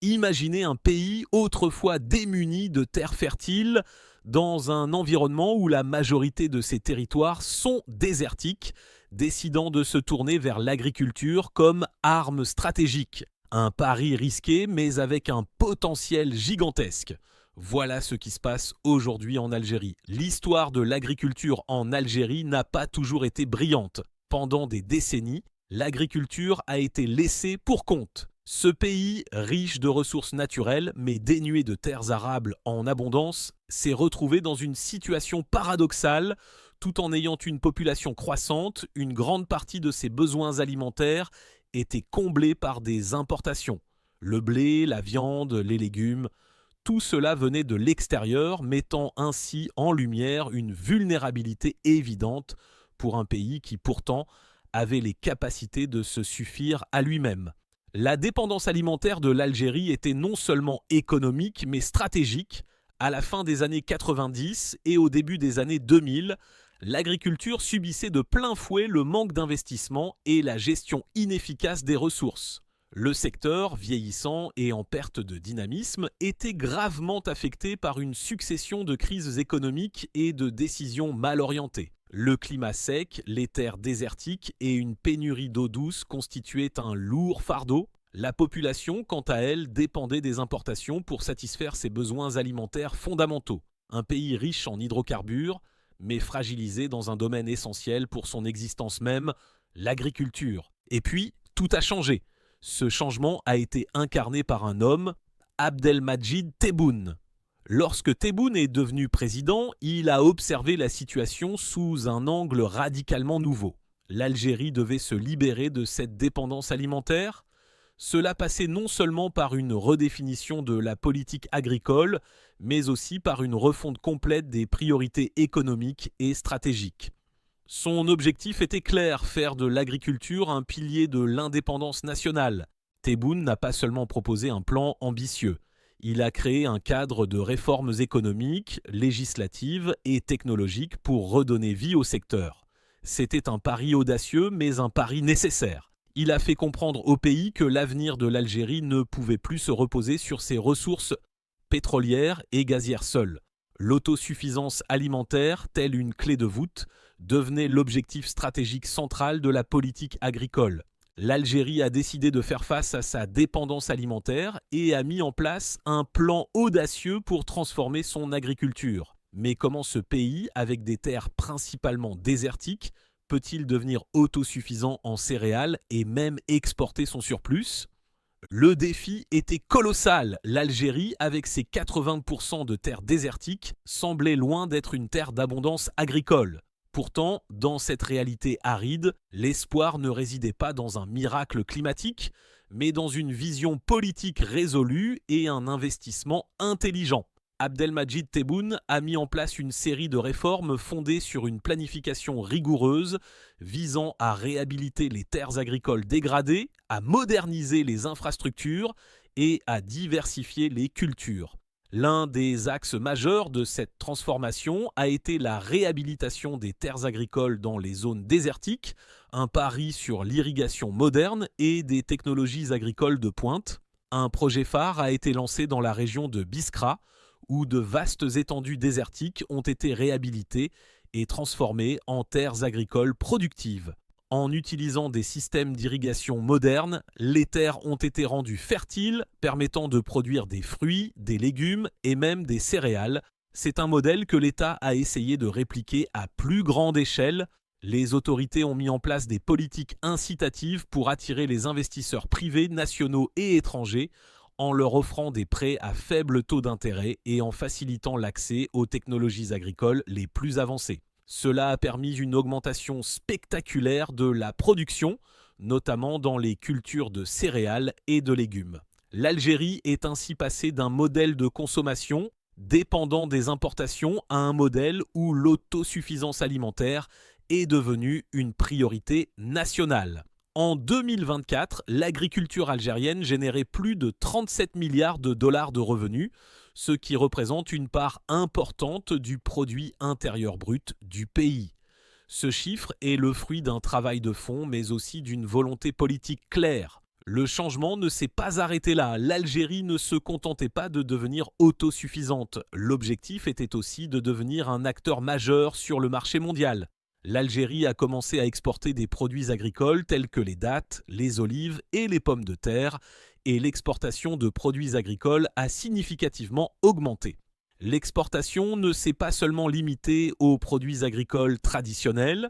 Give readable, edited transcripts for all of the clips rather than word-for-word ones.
Imaginez un pays autrefois démuni de terres fertiles, dans un environnement où la majorité de ses territoires sont désertiques, décidant de se tourner vers l'agriculture comme arme stratégique. Un pari risqué, mais avec un potentiel gigantesque. Voilà ce qui se passe aujourd'hui en Algérie. L'histoire de l'agriculture en Algérie n'a pas toujours été brillante. Pendant des décennies, l'agriculture a été laissée pour compte. Ce pays, riche de ressources naturelles mais dénué de terres arables en abondance, s'est retrouvé dans une situation paradoxale. Tout en ayant une population croissante, une grande partie de ses besoins alimentaires était comblée par des importations. Le blé, la viande, les légumes, tout cela venait de l'extérieur, mettant ainsi en lumière une vulnérabilité évidente pour un pays qui pourtant avait les capacités de se suffire à lui-même. La dépendance alimentaire de l'Algérie était non seulement économique mais stratégique. À la fin des années 90 et au début des années 2000, l'agriculture subissait de plein fouet le manque d'investissement et la gestion inefficace des ressources. Le secteur, vieillissant et en perte de dynamisme, était gravement affecté par une succession de crises économiques et de décisions mal orientées. Le climat sec, les terres désertiques et une pénurie d'eau douce constituaient un lourd fardeau. La population, quant à elle, dépendait des importations pour satisfaire ses besoins alimentaires fondamentaux. Un pays riche en hydrocarbures, mais fragilisé dans un domaine essentiel pour son existence même, l'agriculture. Et puis, tout a changé. Ce changement a été incarné par un homme, Abdelmadjid Tebboune. Lorsque Tebboune est devenu président, il a observé la situation sous un angle radicalement nouveau. L'Algérie devait se libérer de cette dépendance alimentaire. Cela passait non seulement par une redéfinition de la politique agricole, mais aussi par une refonte complète des priorités économiques et stratégiques. Son objectif était clair, faire de l'agriculture un pilier de l'indépendance nationale. Tebboune n'a pas seulement proposé un plan ambitieux. Il a créé un cadre de réformes économiques, législatives et technologiques pour redonner vie au secteur. C'était un pari audacieux, mais un pari nécessaire. Il a fait comprendre au pays que l'avenir de l'Algérie ne pouvait plus se reposer sur ses ressources pétrolières et gazières seules. L'autosuffisance alimentaire, telle une clé de voûte, devenait l'objectif stratégique central de la politique agricole. L'Algérie a décidé de faire face à sa dépendance alimentaire et a mis en place un plan audacieux pour transformer son agriculture. Mais comment ce pays, avec des terres principalement désertiques, peut-il devenir autosuffisant en céréales et même exporter son surplus ? Le défi était colossal. L'Algérie, avec ses 80% de terres désertiques, semblait loin d'être une terre d'abondance agricole. Pourtant, dans cette réalité aride, l'espoir ne résidait pas dans un miracle climatique, mais dans une vision politique résolue et un investissement intelligent. Abdelmadjid Tebboune a mis en place une série de réformes fondées sur une planification rigoureuse visant à réhabiliter les terres agricoles dégradées, à moderniser les infrastructures et à diversifier les cultures. L'un des axes majeurs de cette transformation a été la réhabilitation des terres agricoles dans les zones désertiques, un pari sur l'irrigation moderne et des technologies agricoles de pointe. Un projet phare a été lancé dans la région de Biskra, où de vastes étendues désertiques ont été réhabilitées et transformées en terres agricoles productives. En utilisant des systèmes d'irrigation modernes, les terres ont été rendues fertiles, permettant de produire des fruits, des légumes et même des céréales. C'est un modèle que l'État a essayé de répliquer à plus grande échelle. Les autorités ont mis en place des politiques incitatives pour attirer les investisseurs privés, nationaux et étrangers, en leur offrant des prêts à faible taux d'intérêt et en facilitant l'accès aux technologies agricoles les plus avancées. Cela a permis une augmentation spectaculaire de la production, notamment dans les cultures de céréales et de légumes. L'Algérie est ainsi passée d'un modèle de consommation dépendant des importations à un modèle où l'autosuffisance alimentaire est devenue une priorité nationale. En 2024, l'agriculture algérienne générait plus de 37 milliards de dollars de revenus, ce qui représente une part importante du produit intérieur brut du pays. Ce chiffre est le fruit d'un travail de fond, mais aussi d'une volonté politique claire. Le changement ne s'est pas arrêté là. L'Algérie ne se contentait pas de devenir autosuffisante. L'objectif était aussi de devenir un acteur majeur sur le marché mondial. L'Algérie a commencé à exporter des produits agricoles tels que les dattes, les olives et les pommes de terre, et l'exportation de produits agricoles a significativement augmenté. L'exportation ne s'est pas seulement limitée aux produits agricoles traditionnels.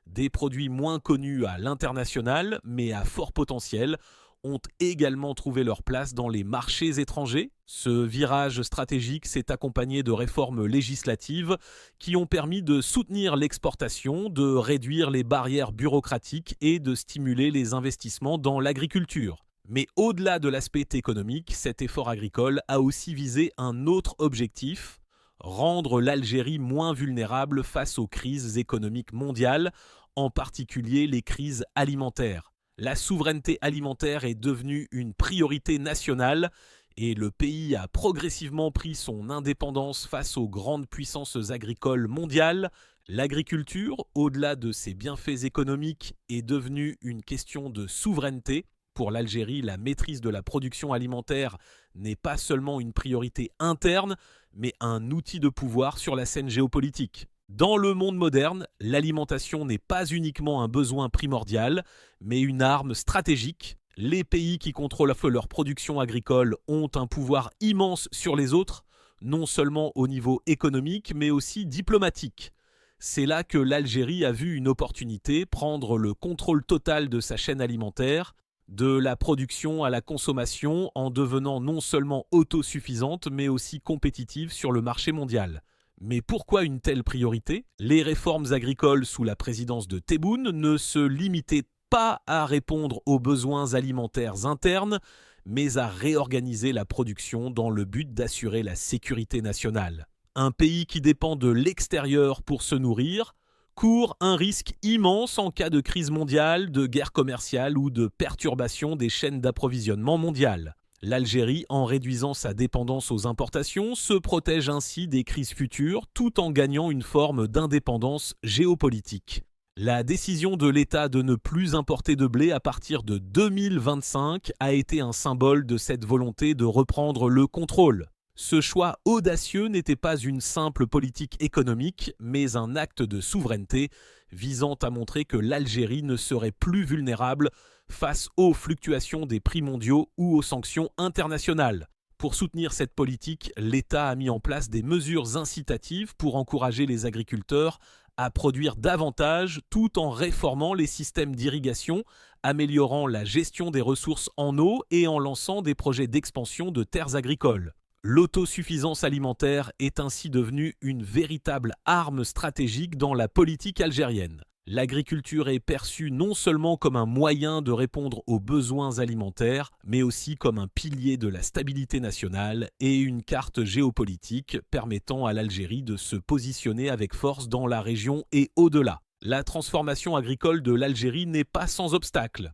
Des produits moins connus à l'international, mais à fort potentiel, ont également trouvé leur place dans les marchés étrangers. Ce virage stratégique s'est accompagné de réformes législatives qui ont permis de soutenir l'exportation, de réduire les barrières bureaucratiques et de stimuler les investissements dans l'agriculture. Mais au-delà de l'aspect économique, cet effort agricole a aussi visé un autre objectif: rendre l'Algérie moins vulnérable face aux crises économiques mondiales, en particulier les crises alimentaires. La souveraineté alimentaire est devenue une priorité nationale et le pays a progressivement pris son indépendance face aux grandes puissances agricoles mondiales. L'agriculture, au-delà de ses bienfaits économiques, est devenue une question de souveraineté. Pour l'Algérie, la maîtrise de la production alimentaire n'est pas seulement une priorité interne, mais un outil de pouvoir sur la scène géopolitique. Dans le monde moderne, l'alimentation n'est pas uniquement un besoin primordial, mais une arme stratégique. Les pays qui contrôlent leur production agricole ont un pouvoir immense sur les autres, non seulement au niveau économique, mais aussi diplomatique. C'est là que l'Algérie a vu une opportunité: prendre le contrôle total de sa chaîne alimentaire, de la production à la consommation, en devenant non seulement autosuffisante, mais aussi compétitive sur le marché mondial. Mais pourquoi une telle priorité? Les réformes agricoles sous la présidence de Tebboune ne se limitaient pas à répondre aux besoins alimentaires internes, mais à réorganiser la production dans le but d'assurer la sécurité nationale. Un pays qui dépend de l'extérieur pour se nourrir court un risque immense en cas de crise mondiale, de guerre commerciale ou de perturbation des chaînes d'approvisionnement mondiales. L'Algérie, en réduisant sa dépendance aux importations, se protège ainsi des crises futures tout en gagnant une forme d'indépendance géopolitique. La décision de l'État de ne plus importer de blé à partir de 2025 a été un symbole de cette volonté de reprendre le contrôle. Ce choix audacieux n'était pas une simple politique économique, mais un acte de souveraineté visant à montrer que l'Algérie ne serait plus vulnérable face aux fluctuations des prix mondiaux ou aux sanctions internationales. Pour soutenir cette politique, l'État a mis en place des mesures incitatives pour encourager les agriculteurs à produire davantage tout en réformant les systèmes d'irrigation, améliorant la gestion des ressources en eau et en lançant des projets d'expansion de terres agricoles. L'autosuffisance alimentaire est ainsi devenue une véritable arme stratégique dans la politique algérienne. L'agriculture est perçue non seulement comme un moyen de répondre aux besoins alimentaires, mais aussi comme un pilier de la stabilité nationale et une carte géopolitique permettant à l'Algérie de se positionner avec force dans la région et au-delà. La transformation agricole de l'Algérie n'est pas sans obstacles.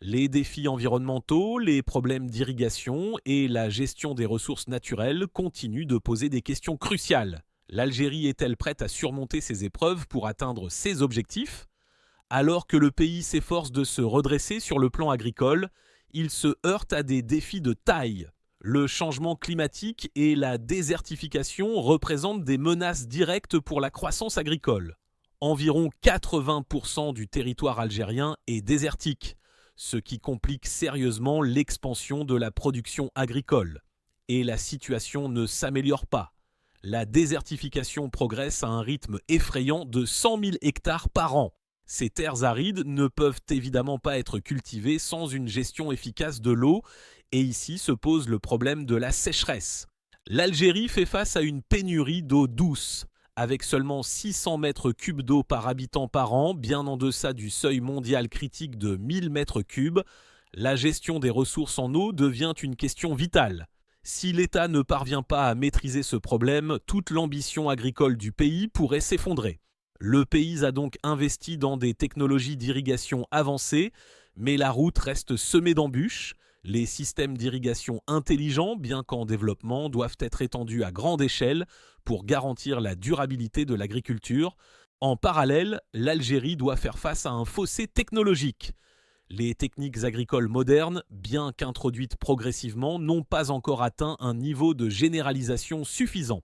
Les défis environnementaux, les problèmes d'irrigation et la gestion des ressources naturelles continuent de poser des questions cruciales. L'Algérie est-elle prête à surmonter ces épreuves pour atteindre ses objectifs? Alors que le pays s'efforce de se redresser sur le plan agricole, il se heurte à des défis de taille. Le changement climatique et la désertification représentent des menaces directes pour la croissance agricole. Environ 80% du territoire algérien est désertique, ce qui complique sérieusement l'expansion de la production agricole. Et la situation ne s'améliore pas. La désertification progresse à un rythme effrayant de 100 000 hectares par an. Ces terres arides ne peuvent évidemment pas être cultivées sans une gestion efficace de l'eau, et ici se pose le problème de la sécheresse. L'Algérie fait face à une pénurie d'eau douce, avec seulement 600 mètres cubes d'eau par habitant par an, bien en deçà du seuil mondial critique de 1000 mètres cubes. La gestion des ressources en eau devient une question vitale. Si l'État ne parvient pas à maîtriser ce problème, toute l'ambition agricole du pays pourrait s'effondrer. Le pays a donc investi dans des technologies d'irrigation avancées, mais la route reste semée d'embûches. Les systèmes d'irrigation intelligents, bien qu'en développement, doivent être étendus à grande échelle pour garantir la durabilité de l'agriculture. En parallèle, l'Algérie doit faire face à un fossé technologique. Les techniques agricoles modernes, bien qu'introduites progressivement, n'ont pas encore atteint un niveau de généralisation suffisant.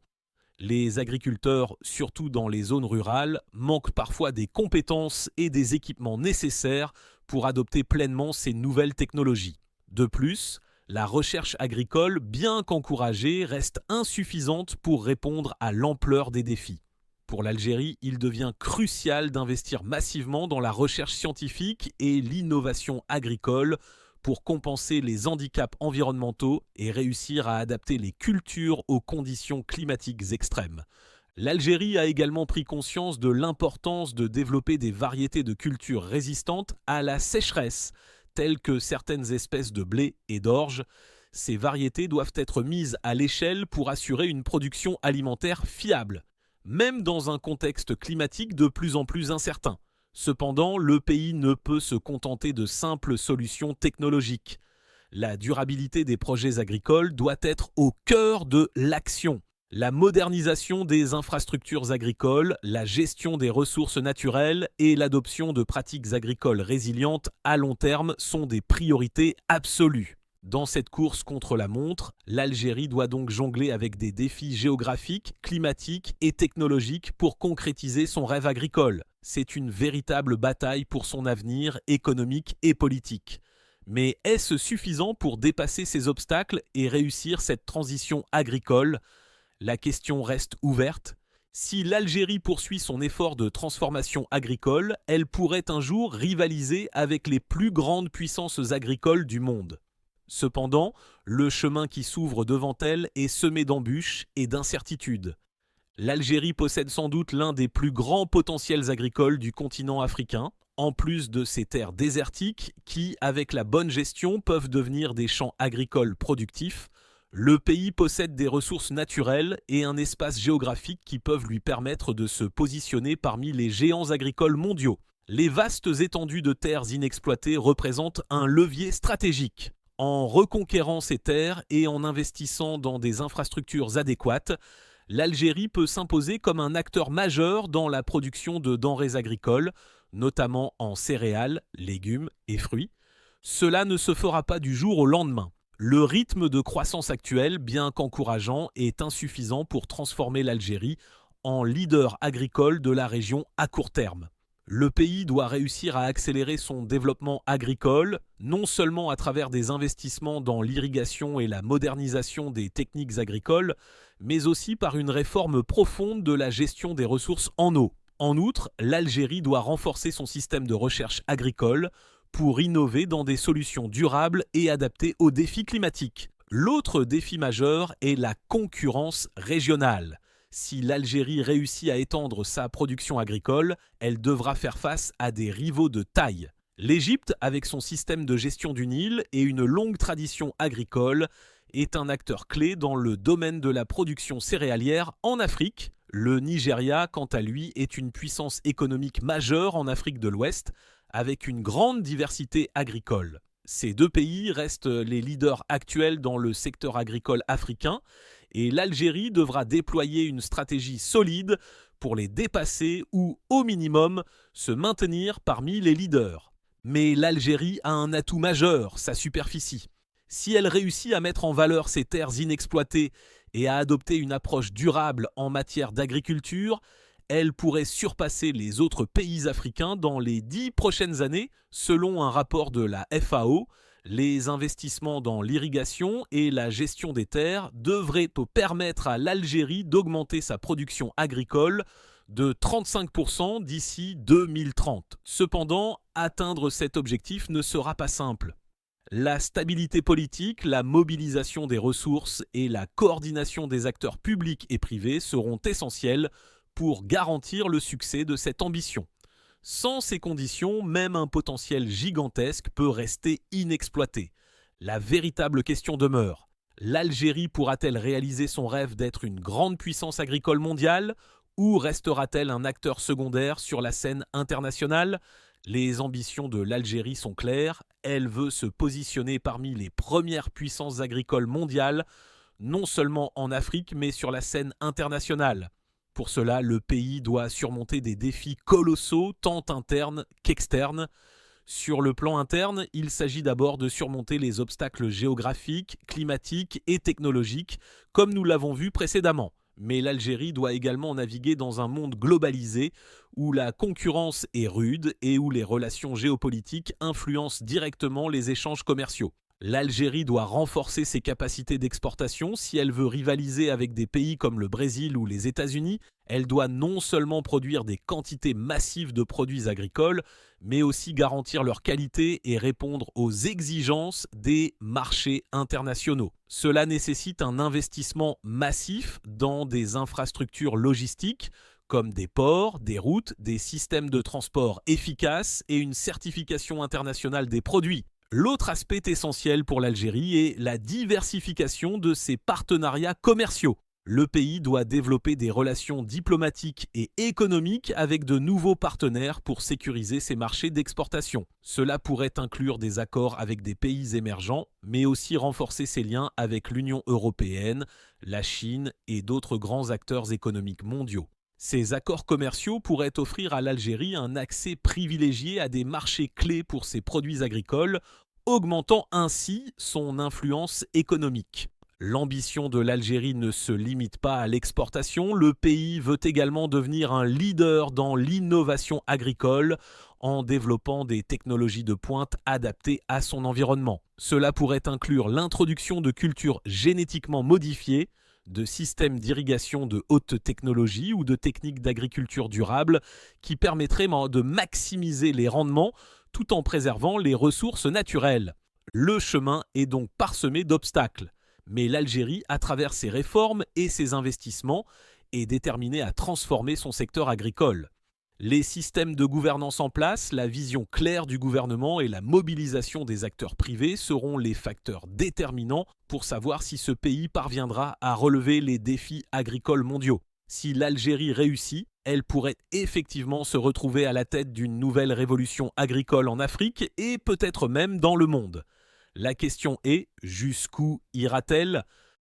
Les agriculteurs, surtout dans les zones rurales, manquent parfois des compétences et des équipements nécessaires pour adopter pleinement ces nouvelles technologies. De plus, la recherche agricole, bien qu'encouragée, reste insuffisante pour répondre à l'ampleur des défis. Pour l'Algérie, il devient crucial d'investir massivement dans la recherche scientifique et l'innovation agricole pour compenser les handicaps environnementaux et réussir à adapter les cultures aux conditions climatiques extrêmes. L'Algérie a également pris conscience de l'importance de développer des variétés de cultures résistantes à la sécheresse, telles que certaines espèces de blé et d'orge. Ces variétés doivent être mises à l'échelle pour assurer une production alimentaire fiable, même dans un contexte climatique de plus en plus incertain. Cependant, le pays ne peut se contenter de simples solutions technologiques. La durabilité des projets agricoles doit être au cœur de l'action. La modernisation des infrastructures agricoles, la gestion des ressources naturelles et l'adoption de pratiques agricoles résilientes à long terme sont des priorités absolues. Dans cette course contre la montre, l'Algérie doit donc jongler avec des défis géographiques, climatiques et technologiques pour concrétiser son rêve agricole. C'est une véritable bataille pour son avenir économique et politique. Mais est-ce suffisant pour dépasser ces obstacles et réussir cette transition agricole ? La question reste ouverte. Si l'Algérie poursuit son effort de transformation agricole, elle pourrait un jour rivaliser avec les plus grandes puissances agricoles du monde. Cependant, le chemin qui s'ouvre devant elle est semé d'embûches et d'incertitudes. L'Algérie possède sans doute l'un des plus grands potentiels agricoles du continent africain, en plus de ses terres désertiques qui, avec la bonne gestion, peuvent devenir des champs agricoles productifs. Le pays possède des ressources naturelles et un espace géographique qui peuvent lui permettre de se positionner parmi les géants agricoles mondiaux. Les vastes étendues de terres inexploitées représentent un levier stratégique. En reconquérant ces terres et en investissant dans des infrastructures adéquates, l'Algérie peut s'imposer comme un acteur majeur dans la production de denrées agricoles, notamment en céréales, légumes et fruits. Cela ne se fera pas du jour au lendemain. Le rythme de croissance actuel, bien qu'encourageant, est insuffisant pour transformer l'Algérie en leader agricole de la région à court terme. Le pays doit réussir à accélérer son développement agricole, non seulement à travers des investissements dans l'irrigation et la modernisation des techniques agricoles, mais aussi par une réforme profonde de la gestion des ressources en eau. En outre, l'Algérie doit renforcer son système de recherche agricole pour innover dans des solutions durables et adaptées aux défis climatiques. L'autre défi majeur est la concurrence régionale. Si l'Algérie réussit à étendre sa production agricole, elle devra faire face à des rivaux de taille. L'Égypte, avec son système de gestion du Nil et une longue tradition agricole, est un acteur clé dans le domaine de la production céréalière en Afrique. Le Nigeria, quant à lui, est une puissance économique majeure en Afrique de l'Ouest, avec une grande diversité agricole. Ces deux pays restent les leaders actuels dans le secteur agricole africain et l'Algérie devra déployer une stratégie solide pour les dépasser ou, au minimum, se maintenir parmi les leaders. Mais l'Algérie a un atout majeur, sa superficie. Si elle réussit à mettre en valeur ses terres inexploitées et à adopter une approche durable en matière d'agriculture, elle pourrait surpasser les autres pays africains dans les 10 prochaines années, selon un rapport de la FAO. Les investissements dans l'irrigation et la gestion des terres devraient permettre à l'Algérie d'augmenter sa production agricole de 35% d'ici 2030. Cependant, atteindre cet objectif ne sera pas simple. La stabilité politique, la mobilisation des ressources et la coordination des acteurs publics et privés seront essentielles pour garantir le succès de cette ambition. Sans ces conditions, même un potentiel gigantesque peut rester inexploité. La véritable question demeure. L'Algérie pourra-t-elle réaliser son rêve d'être une grande puissance agricole mondiale ou restera-t-elle un acteur secondaire sur la scène internationale ? Les ambitions de l'Algérie sont claires. Elle veut se positionner parmi les premières puissances agricoles mondiales, non seulement en Afrique, mais sur la scène internationale. Pour cela, le pays doit surmonter des défis colossaux, tant internes qu'externes. Sur le plan interne, il s'agit d'abord de surmonter les obstacles géographiques, climatiques et technologiques, comme nous l'avons vu précédemment. Mais l'Algérie doit également naviguer dans un monde globalisé où la concurrence est rude et où les relations géopolitiques influencent directement les échanges commerciaux. L'Algérie doit renforcer ses capacités d'exportation si elle veut rivaliser avec des pays comme le Brésil ou les États-Unis. Elle doit non seulement produire des quantités massives de produits agricoles, mais aussi garantir leur qualité et répondre aux exigences des marchés internationaux. Cela nécessite un investissement massif dans des infrastructures logistiques, comme des ports, des routes, des systèmes de transport efficaces et une certification internationale des produits. L'autre aspect essentiel pour l'Algérie est la diversification de ses partenariats commerciaux. Le pays doit développer des relations diplomatiques et économiques avec de nouveaux partenaires pour sécuriser ses marchés d'exportation. Cela pourrait inclure des accords avec des pays émergents, mais aussi renforcer ses liens avec l'Union européenne, la Chine et d'autres grands acteurs économiques mondiaux. Ces accords commerciaux pourraient offrir à l'Algérie un accès privilégié à des marchés clés pour ses produits agricoles, augmentant ainsi son influence économique. L'ambition de l'Algérie ne se limite pas à l'exportation, le pays veut également devenir un leader dans l'innovation agricole en développant des technologies de pointe adaptées à son environnement. Cela pourrait inclure l'introduction de cultures génétiquement modifiées, de systèmes d'irrigation de haute technologie ou de techniques d'agriculture durable qui permettraient de maximiser les rendements tout en préservant les ressources naturelles. Le chemin est donc parsemé d'obstacles, mais l'Algérie, à travers ses réformes et ses investissements, est déterminée à transformer son secteur agricole. Les systèmes de gouvernance en place, la vision claire du gouvernement et la mobilisation des acteurs privés seront les facteurs déterminants pour savoir si ce pays parviendra à relever les défis agricoles mondiaux. Si l'Algérie réussit, elle pourrait effectivement se retrouver à la tête d'une nouvelle révolution agricole en Afrique et peut-être même dans le monde. La question est, jusqu'où ira-t-elle ?